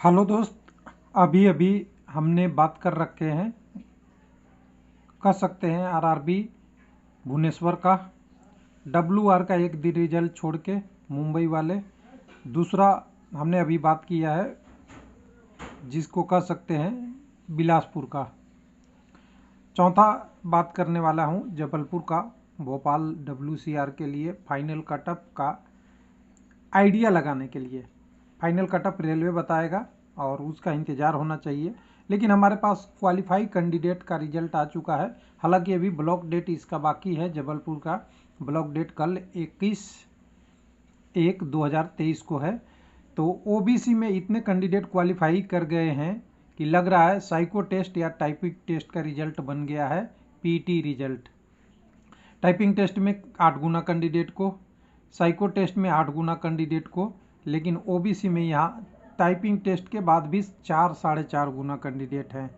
Hello दोस्त, अभी अभी हमने बात कर रखे हैं, कह सकते हैं आरआरबी भुवनेश्वर का डब्ल्यूआर का एक दिन रिजल्ट छोड़ के मुंबई वाले। दूसरा हमने अभी बात किया है जिसको कह सकते हैं बिलासपुर का। चौथा बात करने वाला हूं जबलपुर का, भोपाल डब्ल्यूसीआर के लिए फाइनल कटअप का आइडिया लगाने के लिए। फाइनल कटअप रेलवे बताएगा और उसका इंतज़ार होना चाहिए, लेकिन हमारे पास क्वालिफाई कैंडिडेट का रिजल्ट आ चुका है। हालांकि अभी ब्लॉक डेट इसका बाकी है। जबलपुर का ब्लॉक डेट कल 21/1/2023 को है। तो ओबीसी में इतने कैंडिडेट क्वालिफाई कर गए हैं कि लग रहा है साइको टेस्ट या टाइपिंग टेस्ट का रिजल्ट बन गया है पीटी रिजल्ट। टाइपिंग टेस्ट में 8 गुना कैंडिडेट को, साइको टेस्ट में 8 गुना कैंडिडेट को, लेकिन ओबीसी में यहाँ टाइपिंग टेस्ट के बाद भी 4 साढ़े 4 गुना कैंडिडेट हैं।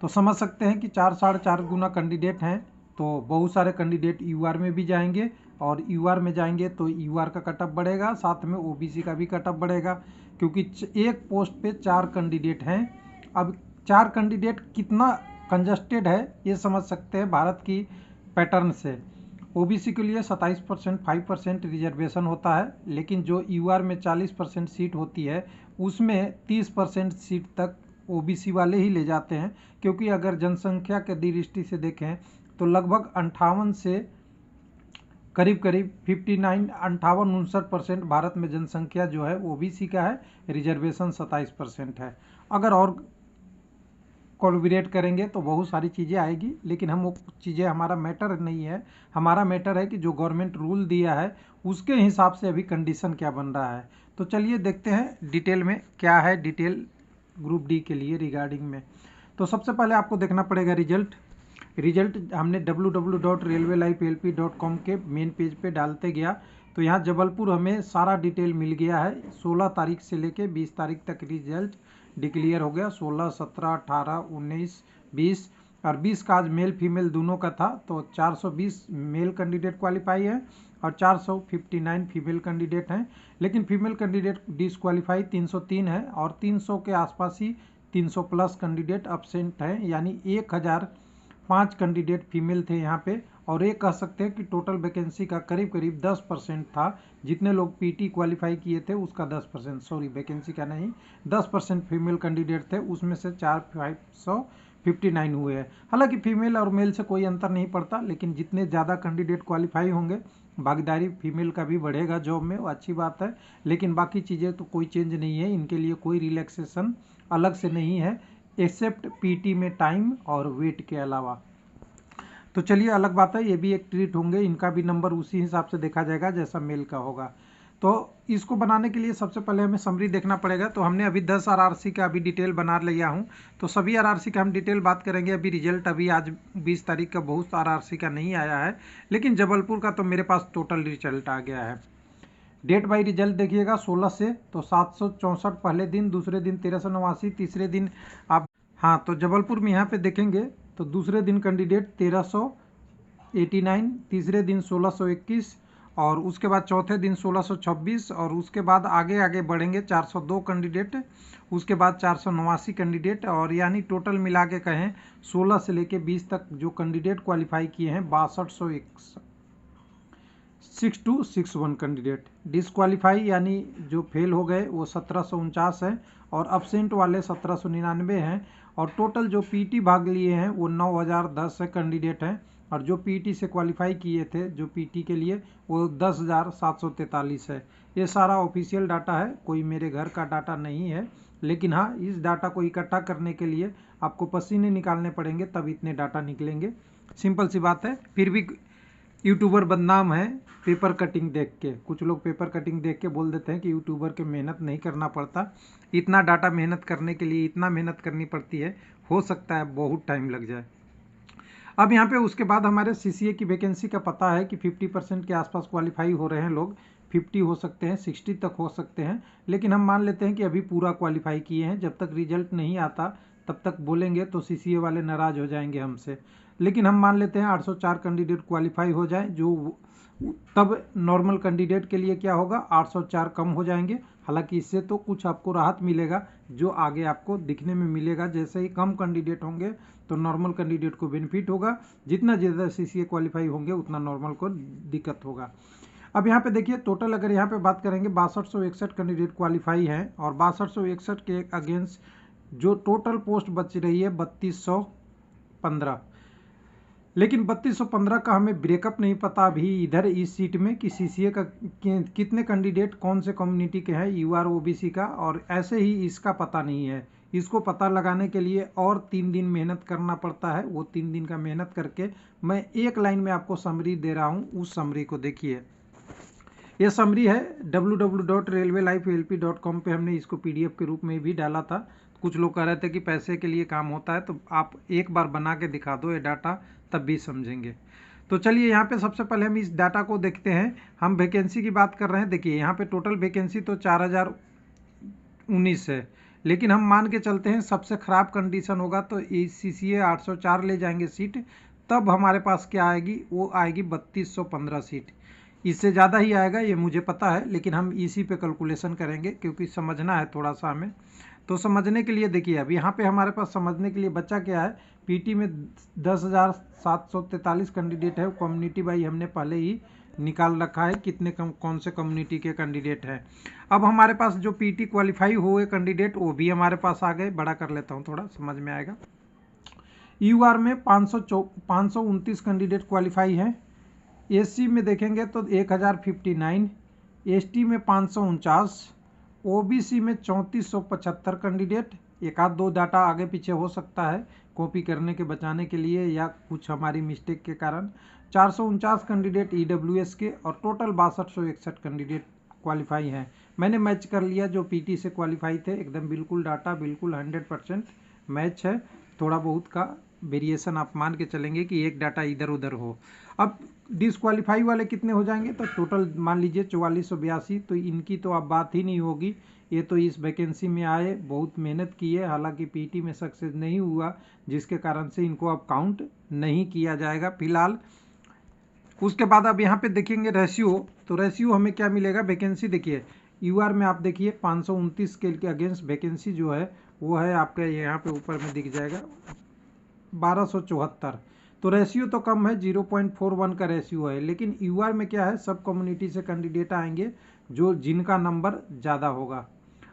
तो समझ सकते हैं कि 4 साढ़े 4 गुना कैंडिडेट हैं, तो बहुत सारे कैंडिडेट यूआर में भी जाएंगे, और यूआर में जाएंगे तो यूआर का कटअप बढ़ेगा, साथ में ओबीसी का भी कटअप बढ़ेगा, क्योंकि एक पोस्ट पे 4 कैंडिडेट हैं। अब 4 कैंडिडेट कितना कंजस्टेड है ये समझ सकते हैं भारत की पैटर्न से। ओबीसी के लिए 27% 5% रिजर्वेशन होता है, लेकिन जो यूआर में 40% सीट होती है उसमें 30% सीट तक ओबीसी वाले ही ले जाते हैं, क्योंकि अगर जनसंख्या के दृष्टि से देखें तो लगभग 58 से करीब करीब 59 58-59% भारत में जनसंख्या जो है ओबीसी का है, रिजर्वेशन 27% है। अगर और कोलैबोरेट करेंगे तो बहुत सारी चीज़ें आएगी, लेकिन हम वो चीज़ें हमारा मैटर नहीं है। हमारा मैटर है कि जो गवर्नमेंट रूल दिया है उसके हिसाब से अभी कंडीशन क्या बन रहा है। तो चलिए देखते हैं डिटेल में क्या है, डिटेल ग्रुप डी के लिए रिगार्डिंग में। तो सबसे पहले आपको देखना पड़ेगा रिजल्ट हमने www.railwaylifelp.com के मेन पेज पे डालते गया तो यहाँ जबलपुर हमें सारा डिटेल मिल गया है। 16 तारीख से लेके 20 तारीख तक रिजल्ट डिक्लेयर हो गया। 16, 17, 18, 19, 20 और 20 का आज मेल फीमेल दोनों का था। तो 420 मेल कैंडिडेट क्वालिफाई है और 459 फीमेल कैंडिडेट हैं, लेकिन फीमेल कैंडिडेट डिसक्वालीफाई 303 है और 300 के आसपास ही 300 प्लस कैंडिडेट अब्सेंट हैं, यानी 1005 कैंडिडेट फीमेल थे यहाँ पे। और ये कह सकते हैं कि टोटल वैकेंसी का करीब करीब 10% था। जितने लोग पीटी क्वालिफाई किए थे उसका 10%, सॉरी वैकेंसी का नहीं, 10% फीमेल कैंडिडेट थे, उसमें से 4559 हुए हैं। हालांकि फीमेल और मेल से कोई अंतर नहीं पड़ता, लेकिन जितने ज़्यादा कैंडिडेट क्वालिफाई होंगे भागीदारी फीमेल का भी बढ़ेगा जॉब में, वो अच्छी बात है। लेकिन बाकी चीज़ें तो कोई चेंज नहीं है, इनके लिए कोई रिलैक्सेशन अलग से नहीं है एक्सेप्ट पीटी में टाइम और वेट के अलावा। तो चलिए अलग बात है, ये भी एक ट्रीट होंगे, इनका भी नंबर उसी हिसाब से देखा जाएगा जैसा मेल का होगा। तो इसको बनाने के लिए सबसे पहले हमें समरी देखना पड़ेगा। तो हमने अभी 10 आरआरसी का अभी डिटेल बना लिया हूँ, तो सभी आरआरसी का हम डिटेल बात करेंगे। अभी रिजल्ट अभी आज 20 तारीख का बहुत आरआरसी का नहीं आया है, लेकिन जबलपुर का तो मेरे पास टोटल रिजल्ट आ गया है। डेट बाई रिजल्ट देखिएगा 16 से, तो 764 पहले दिन, दूसरे दिन 1389, तीसरे दिन आप, हाँ तो जबलपुर में यहाँ पे देखेंगे तो दूसरे दिन कैंडिडेट 1389, तीसरे दिन 1621 और उसके बाद चौथे दिन 1626 और उसके बाद आगे आगे बढ़ेंगे 402 कैंडिडेट, उसके बाद 489 कैंडिडेट, और यानी टोटल मिला के कहें 16 से लेके 20 तक जो कैंडिडेट क्वालिफाई किए हैं 6261 कैंडिडेट। डिसक्वालीफाई यानी जो फेल हो गए वो 1749 है और अब्सेंट वाले 1799 हैं, और टोटल जो पीटी भाग लिए हैं वो 9010 कैंडिडेट हैं, और जो पीटी से क्वालिफाई किए थे जो पीटी के लिए वो 10,743 है। ये सारा ऑफिशियल डाटा है, कोई मेरे घर का डाटा नहीं है, लेकिन हाँ इस डाटा को इकट्ठा करने के लिए आपको पसीने निकालने पड़ेंगे तब इतने डाटा निकलेंगे। सिंपल सी बात है। फिर भी यूट्यूबर बदनाम है पेपर कटिंग देख के। कुछ लोग पेपर कटिंग देख के बोल देते हैं कि यूट्यूबर के मेहनत नहीं करना पड़ता। इतना डाटा मेहनत करने के लिए इतना मेहनत करनी पड़ती है, हो सकता है बहुत टाइम लग जाए। अब यहाँ पे उसके बाद हमारे सीसीए की वैकेंसी का पता है कि 50% के आसपास क्वालिफाई हो रहे हैं लोग, 50 हो सकते हैं, 60 तक हो सकते हैं, लेकिन हम मान लेते हैं कि अभी पूरा क्वालिफाई किए हैं। जब तक रिजल्ट नहीं आता तब तक बोलेंगे तो सीसीए वाले नाराज हो जाएंगे हमसे, लेकिन हम मान लेते हैं 804 कैंडिडेट क्वालिफाई हो जाए, जो तब नॉर्मल कैंडिडेट के लिए क्या होगा, 804 कम हो जाएंगे। हालांकि इससे तो कुछ आपको राहत मिलेगा, जो आगे आपको दिखने में मिलेगा। जैसे ही कम कैंडिडेट होंगे तो नॉर्मल कैंडिडेट को बेनिफिट होगा, जितना ज़्यादा सीसीए क्वालिफाई होंगे उतना नॉर्मल को दिक्कत होगा। अब यहाँ पे देखिए टोटल अगर यहाँ पे बात करेंगे 6261 कैंडिडेट क्वालिफाई हैं, और 6261 के अगेंस्ट जो टोटल पोस्ट बच रही है 3215। लेकिन 3215 का हमें ब्रेकअप नहीं पता अभी इधर इस सीट में कि सीसीए का कितने कैंडिडेट कौन से कम्युनिटी के हैं, यूआर ओबीसी का, और ऐसे ही इसका पता नहीं है। इसको पता लगाने के लिए और 3 दिन मेहनत करना पड़ता है। वो 3 दिन का मेहनत करके मैं एक लाइन में आपको समरी दे रहा हूँ, उस समरी को देखिए। ये समरी है www.railwaylifeLP.com पे हमने इसको पीडीएफ के रूप में भी डाला था। कुछ लोग कह रहे थे कि पैसे के लिए काम होता है, तो आप एक बार बना के दिखा दो ये डाटा, तब भी समझेंगे। तो चलिए यहाँ पे सबसे पहले हम इस डाटा को देखते हैं। हम वैकेंसी की बात कर रहे हैं। देखिए यहाँ पे टोटल वैकेंसी तो 4019 है, लेकिन हम मान के चलते हैं सबसे ख़राब कंडीशन होगा तो सीसीए 804 ले जाएंगे सीट, तब हमारे पास क्या आएगी, वो आएगी 3215 सीट। इससे ज़्यादा ही आएगा ये मुझे पता है, लेकिन हम इसी पे कैलकुलेशन करेंगे क्योंकि समझना है थोड़ा सा हमें। तो समझने के लिए देखिए अब यहाँ पे हमारे पास समझने के लिए बच्चा क्या है, पीटी में 10,743 कैंडिडेट है। कम्युनिटी वाइज हमने पहले ही निकाल रखा है कितने कौन से कम्युनिटी के कैंडिडेट हैं। अब हमारे पास जो पीटी क्वालिफाई हुए कैंडिडेट वो भी हमारे पास आ गए। बड़ा कर लेता हूँ थोड़ा, समझ में आएगा। यूआर में 529 कैंडिडेट क्वालिफाई हैं। एससी में देखेंगे तो 1059, एसटी में 549, ओबीसी में 3475 कैंडिडेट। एक आध दो डाटा आगे पीछे हो सकता है कॉपी करने के बचाने के लिए या कुछ हमारी मिस्टेक के कारण। 449 कैंडिडेट ईडब्ल्यूएस के, और टोटल 6261 कैंडिडेट क्वालिफाई हैं। मैंने मैच कर लिया जो पीटी से क्वालिफाई थे, एकदम बिल्कुल डाटा बिल्कुल 100% मैच है। थोड़ा बहुत का वेरिएशन आप मान के चलेंगे कि एक डाटा इधर उधर हो। अब डिसक्वालीफाई वाले कितने हो जाएंगे, तो टोटल मान लीजिए 4482। तो इनकी तो अब बात ही नहीं होगी, ये तो इस वैकेंसी में आए, बहुत मेहनत की है। हालांकि पीटी में सक्सेस नहीं हुआ, जिसके कारण से इनको अब काउंट नहीं किया जाएगा फिलहाल। उसके बाद अब यहाँ पे देखेंगे रेशियो, तो रेशियो हमें क्या मिलेगा, वैकेंसी देखिए यूआर में आप देखिए 529 के अगेंस्ट वैकेंसी जो है वो है आपका यहाँ पे ऊपर में दिख जाएगा 1274। तो रेशियो तो कम है, 0.41 का रेशियो है। लेकिन यूआर में क्या है, सब कम्युनिटी से कैंडिडेट आएंगे जो जिनका नंबर ज़्यादा होगा।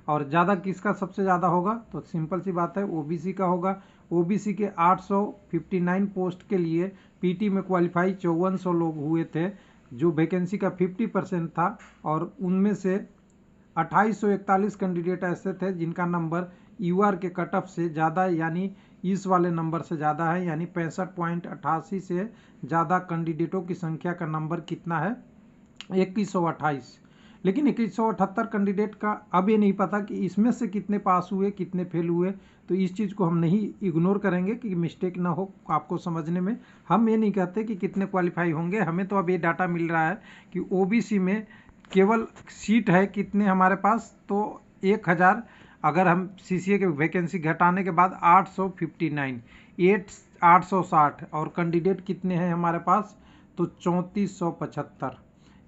और ज़्यादा किसका सबसे ज़्यादा होगा, तो सिंपल सी बात है ओबीसी का होगा। ओबीसी के 859 पोस्ट के लिए पीटी में क्वालिफाई 5400 लोग हुए थे, जो वैकेंसी का 50% था। और उनमें से 2841 कैंडिडेट ऐसे थे जिनका नंबर यूआर के कट ऑफ से ज़्यादा, यानी इस वाले नंबर से ज़्यादा है, यानी 65.88 से ज़्यादा कैंडिडेटों की संख्या का नंबर कितना है, 2128। लेकिन 2178 कैंडिडेट का अब ये नहीं पता कि इसमें से कितने पास हुए कितने फेल हुए। तो इस चीज़ को हम नहीं इग्नोर करेंगे कि मिस्टेक ना हो आपको समझने में। हम ये नहीं कहते कि कितने क्वालिफाई होंगे, हमें तो अब ये डाटा मिल रहा है कि ओबीसी में केवल सीट है कितने हमारे पास, तो 1000, अगर हम सीसीए के वैकेंसी घटाने के बाद 859, 860, और कैंडिडेट कितने हैं हमारे पास, तो 3475,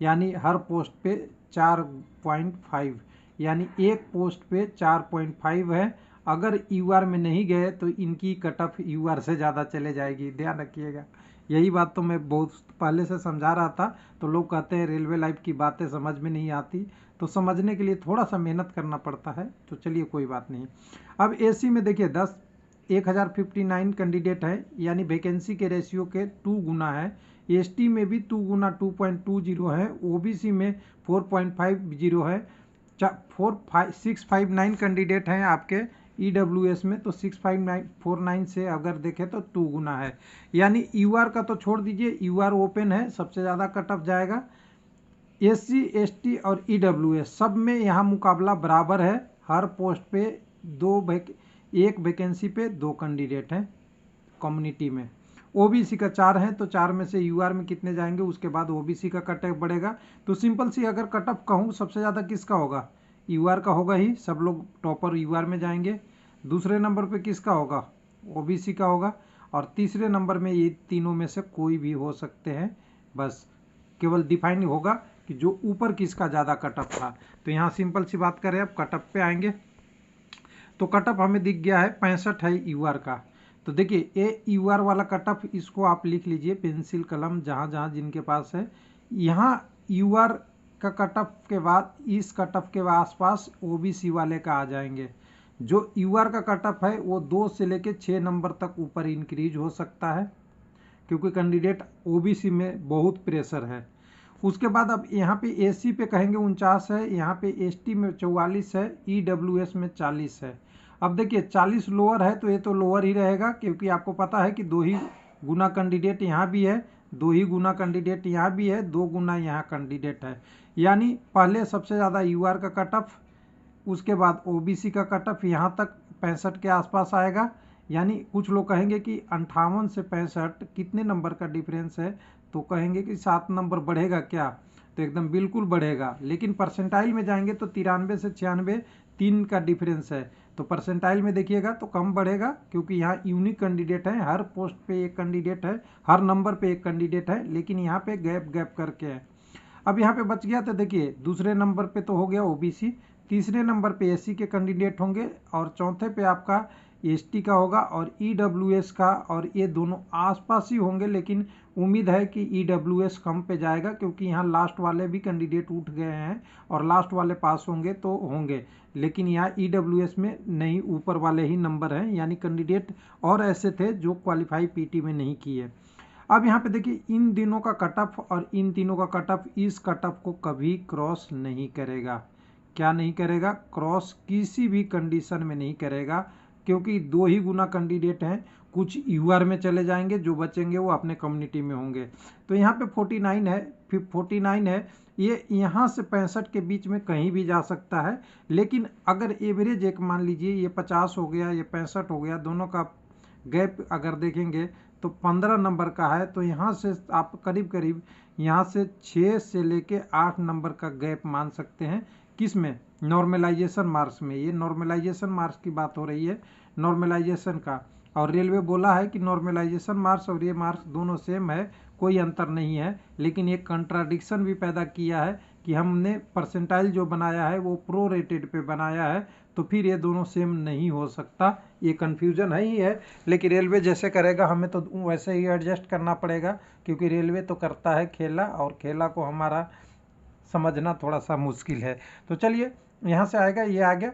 यानी हर पोस्ट पे 4.5, यानी एक पोस्ट पे 4.5 है। अगर यूआर में नहीं गए तो इनकी कट ऑफ यूआर से ज़्यादा चले जाएगी, ध्यान रखिएगा। यही बात तो मैं बहुत पहले से समझा रहा था। तो लोग कहते हैं रेलवे लाइफ की बातें समझ में नहीं आती, तो समझने के लिए थोड़ा सा मेहनत करना पड़ता है। तो चलिए कोई बात नहीं। अब एसी में देखिए 1059 कैंडिडेट है, यानी वैकेंसी के रेशियो के 2 गुना है। एसटी में भी 2 गुना 2.20 है। ओबीसी में 4.50 है। 659 कैंडिडेट हैं आपके ईडब्ल्यूएस में, तो 659 से अगर देखें तो 2 गुना है। यानी यूआर का तो छोड़ दीजिए, यूआर ओपन है, सबसे ज़्यादा कट ऑफ जाएगा। एससी, एसटी और ईडब्ल्यूएस सब में यहाँ मुकाबला बराबर है। हर पोस्ट पे एक वैकेंसी पे 2 कैंडिडेट हैं कम्युनिटी में। ओबीसी का 4 है, तो 4 में से यूआर में कितने जाएंगे, उसके बाद ओबीसी का कट ऑफ बढ़ेगा। तो सिंपल सी अगर कट ऑफ कहूँ सबसे ज़्यादा किसका होगा, यूआर का होगा ही, सब लोग टॉपर यूआर में जाएंगे। दूसरे नंबर पे किसका होगा, ओबीसी का होगा। और तीसरे नंबर में ये तीनों में से कोई भी हो सकते हैं। बस केवल डिफाइन होगा कि जो ऊपर किसका ज़्यादा कटअप था। तो यहाँ सिंपल सी बात करें, अब कटअप पे आएंगे तो कटअप हमें दिख गया है 65 है यूआर का। तो देखिए ये यूआर वाला कटअप, इसको आप लिख लीजिए पेंसिल कलम जहाँ जहाँ जिनके पास है। यहाँ यूआर का कटअप के बाद इस कटअप के आसपास ओबीसी वाले का आ जाएंगे। जो यूआर का कटअप है वो 2 से लेके 6 नंबर तक ऊपर इंक्रीज हो सकता है, क्योंकि कैंडिडेट ओबीसी में बहुत प्रेशर है। उसके बाद अब यहाँ पे एसी पे कहेंगे 49 है, यहाँ पे एसटी में 44 है, ईडब्ल्यूएस में 40 है। अब देखिए 40 लोअर है तो ये तो लोअर ही रहेगा, क्योंकि आपको पता है कि 2 ही गुना कैंडिडेट यहाँ भी है, 2 ही गुना कैंडिडेट यहाँ भी है, 2 गुना यहाँ कैंडिडेट है। यानी पहले सबसे ज़्यादा यूआर का कटअप, उसके बाद ओबीसी का कटअप यहाँ तक 65 के आसपास आएगा। यानी कुछ लोग कहेंगे कि 58 से 65 कितने नंबर का डिफरेंस है, तो कहेंगे कि 7 नंबर बढ़ेगा क्या, तो एकदम बिल्कुल बढ़ेगा। लेकिन परसेंटाइल में जाएंगे तो 93 से 96 3 का डिफरेंस है, तो परसेंटाइल में देखिएगा तो कम बढ़ेगा, क्योंकि यहाँ यूनिक कैंडिडेट है, हर पोस्ट पे एक कैंडिडेट है, हर नंबर पे एक कैंडिडेट है, लेकिन यहाँ पे गैप गैप करके है। अब यहाँ पे बच गया तो देखिए दूसरे नंबर पे तो हो गया ओबीसी, तीसरे नंबर पे एससी के कैंडिडेट होंगे, और चौथे पे आपका एसटी का होगा और ईडब्ल्यूएस का, और ये दोनों आसपास ही होंगे। लेकिन उम्मीद है कि ईडब्ल्यूएस कम पे जाएगा, क्योंकि यहाँ लास्ट वाले भी कैंडिडेट उठ गए हैं और लास्ट वाले पास होंगे तो होंगे, लेकिन यहाँ ईडब्ल्यूएस में नहीं, ऊपर वाले ही नंबर हैं। यानी कैंडिडेट और ऐसे थे जो क्वालिफाई पीटी में नहीं किए। अब यहाँ पे देखिए इन दिनों का कटअप और इन तीनों का कटअप इस कटअप को कभी क्रॉस नहीं करेगा। क्या नहीं करेगा? क्रॉस किसी भी कंडीशन में नहीं करेगा, क्योंकि 2 ही गुना कैंडिडेट हैं। कुछ यूआर में चले जाएंगे, जो बचेंगे वो अपने कम्युनिटी में होंगे। तो यहाँ पे 49 है, फिर 49 है, ये यहाँ से 65 के बीच में कहीं भी जा सकता है। लेकिन अगर एवरेज एक मान लीजिए ये 50 हो गया, ये 65 हो गया, दोनों का गैप अगर देखेंगे तो 15 नंबर का है, तो यहाँ से आप करीब करीब यहाँ से 6 से लेके 8 नंबर का गैप मान सकते हैं। किस में? नॉर्मलाइजेशन मार्क्स में। ये नॉर्मलाइजेशन मार्क्स की बात हो रही है, नॉर्मलाइजेशन का। और रेलवे बोला है कि नॉर्मलाइजेशन मार्क्स और ये मार्क्स दोनों सेम है, कोई अंतर नहीं है। लेकिन एक कंट्राडिक्शन भी पैदा किया है कि हमने परसेंटाइल जो बनाया है वो प्रो रेटेड पे बनाया है, तो फिर ये दोनों सेम नहीं हो सकता। ये कन्फ्यूजन है ही है, लेकिन रेलवे जैसे करेगा हमें तो वैसे ही एडजस्ट करना पड़ेगा, क्योंकि रेलवे तो करता है खेला, और खेला को हमारा समझना थोड़ा सा मुश्किल है। तो चलिए यहाँ से आएगा, ये आ गया।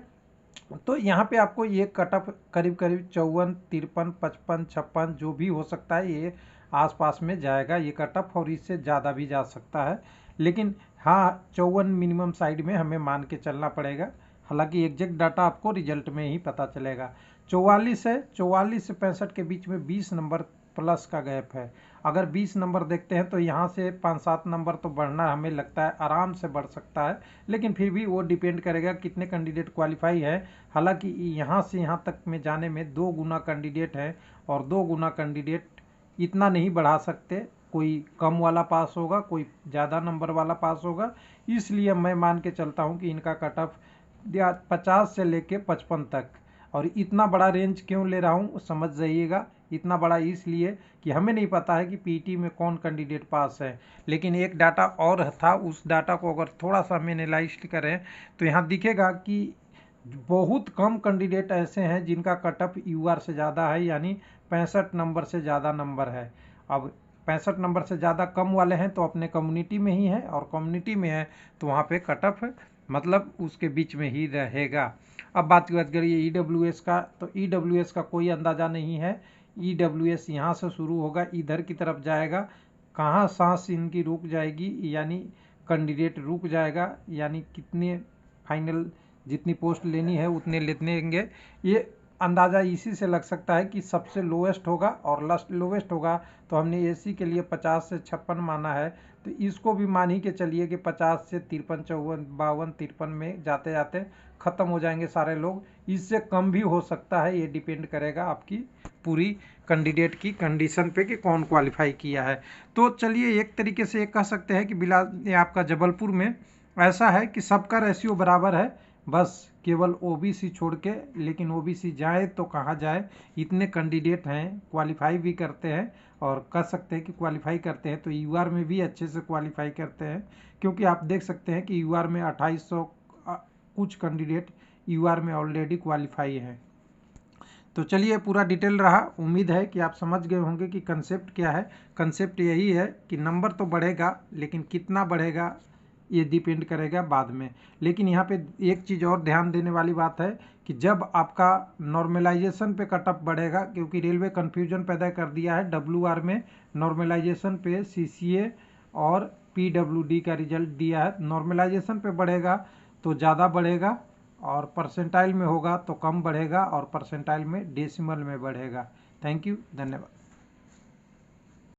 तो यहाँ पे आपको ये कटअप करीब करीब 54, 53, 55, 56 जो भी हो सकता है, ये आसपास में जाएगा ये कटअप, और इससे ज़्यादा भी जा सकता है। लेकिन हाँ 54 मिनिमम साइड में हमें मान के चलना पड़ेगा। हालांकि एग्जैक्ट डाटा आपको रिजल्ट में ही पता चलेगा। 44 है, 44 से 65 के बीच में 20 नंबर प्लस का गैप है। अगर 20 नंबर देखते हैं तो यहाँ से 5-7 नंबर तो बढ़ना हमें लगता है आराम से बढ़ सकता है, लेकिन फिर भी वो डिपेंड करेगा कितने कैंडिडेट क्वालिफाई है। हालांकि यहाँ से यहाँ तक में जाने में 2 गुना कैंडिडेट है, और 2 गुना कैंडिडेट इतना नहीं बढ़ा सकते। कोई कम वाला पास होगा, कोई ज़्यादा नंबर वाला पास होगा। इसलिए मैं मान के चलता हूँ कि इनका कट ऑफ 50 से लेके 55 तक। और इतना बड़ा रेंज क्यों ले रहा हूँ समझ जाइएगा। इतना बड़ा इसलिए कि हमें नहीं पता है कि पीटी में कौन कैंडिडेट पास है, लेकिन एक डाटा और था, उस डाटा को अगर थोड़ा सा हम एनालाइज करें तो यहाँ दिखेगा कि बहुत कम कैंडिडेट ऐसे हैं जिनका कटअप यूआर से ज़्यादा है, यानी 65 नंबर से ज़्यादा नंबर है। अब 65 नंबर से ज़्यादा कम वाले हैं तो अपने कम्युनिटी में ही है, और कम्युनिटी में है तो वहाँ पे कटअप मतलब उसके बीच में ही रहेगा। अब बात करिए ईडब्ल्यूएस का, तो ईडब्ल्यूएस का कोई अंदाज़ा नहीं है। ईडब्ल्यूएस यहाँ से शुरू होगा, इधर की तरफ जाएगा, कहाँ सांस इनकी रुक जाएगी, यानी कैंडिडेट रुक जाएगा, यानी कितने फाइनल जितनी पोस्ट लेनी है उतने लेंगे। ये अंदाज़ा इसी से लग सकता है कि सबसे लोएस्ट होगा और लोएस्ट होगा, तो हमने एसी के लिए 50 से 56 माना है, तो इसको भी मान ही के चलिए कि 50 से 53, 54, 52, 53 में जाते जाते ख़त्म हो जाएंगे सारे लोग। इससे कम भी हो सकता है, ये डिपेंड करेगा आपकी पूरी कैंडिडेट की कंडीशन पे कि कौन क्वालिफाई किया है। तो चलिए एक तरीके से ये कह सकते हैं कि ये आपका जबलपुर में ऐसा है कि सबका रेशियो बराबर है, बस केवल ओबीसी छोड़ के, लेकिन ओबीसी जाए तो कहाँ जाए, इतने कैंडिडेट हैं, क्वालिफाई भी करते हैं और कह सकते हैं कि क्वालिफाई करते हैं, तो यूआर में भी अच्छे से क्वालिफाई करते हैं, क्योंकि आप देख सकते हैं कि यूआर में 2800 कुछ कैंडिडेट यूआर में ऑलरेडी क्वालिफाई है। तो चलिए पूरा डिटेल रहा, उम्मीद है कि आप समझ गए होंगे कि कंसेप्ट क्या है। कंसेप्ट यही है कि नंबर तो बढ़ेगा, लेकिन कितना बढ़ेगा ये डिपेंड करेगा बाद में। लेकिन यहाँ पे एक चीज़ और ध्यान देने वाली बात है कि जब आपका नॉर्मलाइजेशन पे कट ऑफ बढ़ेगा, क्योंकि रेलवे कन्फ्यूजन पैदा कर दिया है डब्ल्यूआर में, नॉर्मलाइजेशन पे सीसीए और पीडब्ल्यूडी का रिजल्ट दिया है, नॉर्मलाइजेशन पे बढ़ेगा तो ज़्यादा बढ़ेगा और परसेंटाइल में होगा तो कम बढ़ेगा और परसेंटाइल में डेसिमल में बढ़ेगा। थैंक यू, धन्यवाद।